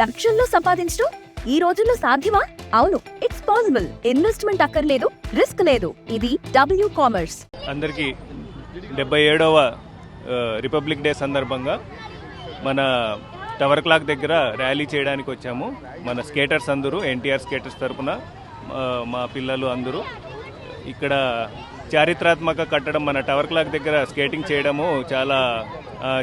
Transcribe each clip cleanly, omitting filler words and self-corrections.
లక్షల్లో సంపాదించడం ఈ రోజుల్లో సాధ్యమా? అవును, ఇట్స్ పాసిబుల్. ఇన్వెస్ట్మెంట్ అక్కర్లేదు, రిస్క్ లేదు. ఇది డబ్ల్యూ కామర్స్. అందరికీ 77వ రిపబ్లిక్ డే సందర్భంగా మన టవర్ క్లాక్ దగ్గర ర్యాలీ చేయడానికి వచ్చాము. మన స్కేటర్స్ అందరూ, ఎన్టీఆర్ స్కేటర్స్ తరపున మా పిల్లలు అందరూ ఇక్కడ చారిత్రాత్మక కట్టడం మన టవర్ క్లాక్ దగ్గర స్కేటింగ్ చేయడము చాలా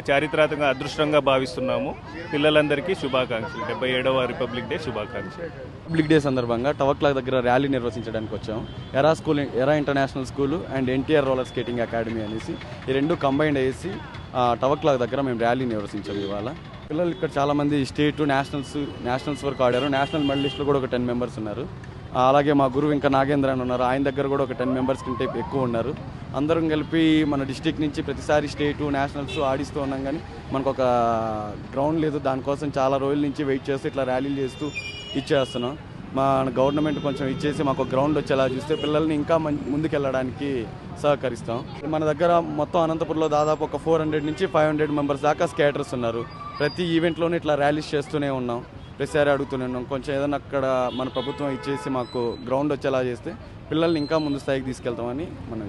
చారిత్రాత్మక అదృష్టంగా భావిస్తున్నాము. పిల్లలందరికీ శుభాకాంక్షలు. 77వ రిపబ్లిక్ డే శుభాకాంక్షలు. రిపబ్లిక్ డే సందర్భంగా టవర్ క్లాక్ దగ్గర ర్యాలీ నిర్వహించడానికి వచ్చాము. ఎరా international school and NTR roller skating academy అనేసి ఈ రెండు కంబైండ్ అయ్యేసి టవర్ క్లాక్ దగ్గర మేము ర్యాలీ నిర్వహించాము. ఇవాళ పిల్లలు ఇక్కడ చాలామంది స్టేట్ నేషనల్స్ వరకు ఆడారు. నేషనల్ మెడలిస్టులు కూడా ఒక 10 మెంబర్స్ ఉన్నారు. అలాగే మా గురువు ఇంకా నాగేంద్ర అని ఉన్నారు. ఆయన దగ్గర కూడా ఒక 10 మెంబర్స్ కంటే ఎక్కువ ఉన్నారు. అందరం కలిపి మన డిస్టిక్ నుంచి ప్రతిసారి స్టేటు నేషనల్స్ ఆడిస్తూ ఉన్నాం, కానీ మనకు ఒక గ్రౌండ్ లేదు. దానికోసం చాలా రోజుల నుంచి వెయిట్ చేస్తూ ఇట్లా ర్యాలీలు చేస్తూ ఇచ్చేస్తున్నాం. మా గవర్నమెంట్ కొంచెం ఇచ్చేసి మాకు గ్రౌండ్ వచ్చేలా చూస్తే పిల్లల్ని ఇంకా ముందుకెళ్ళడానికి సహకరిస్తాం. మన దగ్గర మొత్తం అనంతపురంలో దాదాపు ఒక 400 నుంచి 500 మెంబర్స్ దాకా స్కేటర్స్ ఉన్నారు. ప్రతి ఈవెంట్లోనే ఇట్లా ర్యాలీస్ చేస్తూనే ఉన్నాం. ప్రతిసారి అడుగుతూనే ఉన్నాం. కొంచెం ఏదైనా అక్కడ మన ప్రభుత్వం ఇచ్చేసి మాకు గ్రౌండ్ వచ్చేలా చేస్తే పిల్లల్ని ఇంకా ముందు స్థాయికి తీసుకెళ్తామని మనం.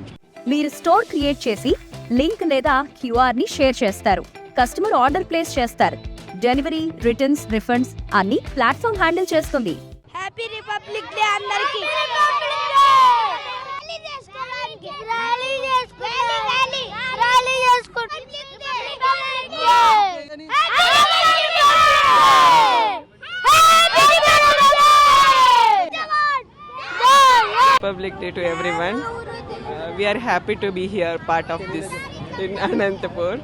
మీరు స్టోర్ క్రియేట్ చేసి లింక్ లేదా క్యూఆర్ ని షేర్ చేస్తారు. కస్టమర్ ఆర్డర్ ప్లేస్ చేస్తారు. డెలివరీ, రిటర్న్స్, రిఫండ్స్ అన్ని ప్లాట్ఫామ్ హ్యాండిల్ చేస్తుంది. హ్యాపీ రిపబ్లిక్ డే అందరికీ. Republic Day to everyone. We are happy to be here, part of this in Anantapur.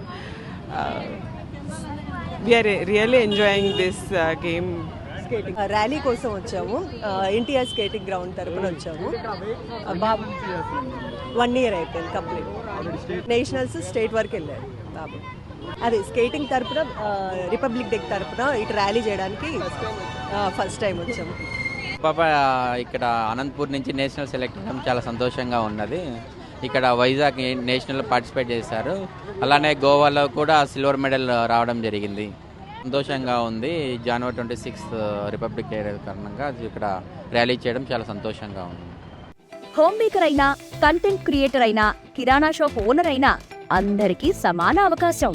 We are really enjoying this game. Rally కోసం వచ్చాము. NTR skating ground తరపున వచ్చాము. 1 year అయిపోయింది complete. Nationals, state వరకు వెళ్ళారు బాబు. అదే skating తరపున రిపబ్లిక్ డే తరపున ఇటు ర్యాలీ చేయడానికి ఫస్ట్ టైం వచ్చాము. పాప ఇక్కడ అనంతపూర్ నుంచి నేషనల్ సెలెక్ట్ అవ్వడం చాలా సంతోషంగా ఉన్నది. ఇక్కడ వైజాగ్ నేషనల్ పార్టిసిపేట్ చేశారు. అలానే గోవాలో కూడా సిల్వర్ మెడల్ రావడం జరిగింది. సంతోషంగా ఉంది. జనవరి 26 రిపబ్లిక్ డే కారణంగా ఇక్కడ ర్యాలీ చేయడం చాలా సంతోషంగా ఉంది. హోమ్ మేకర్ అయినా, కంటెంట్ క్రియేటర్ అయినా, కిరాణా షాప్ ఓనర్ అయినా అందరికీ సమాన అవకాశం.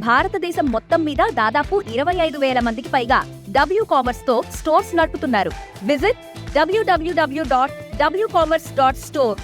భారతదేశం మొత్తం మీద దాదాపు 25,000 మందికి పైగా డబ్ల్యూ కామర్స్ తో స్టోర్స్ నడుపుతున్నారు. Visit www.wcommerce.store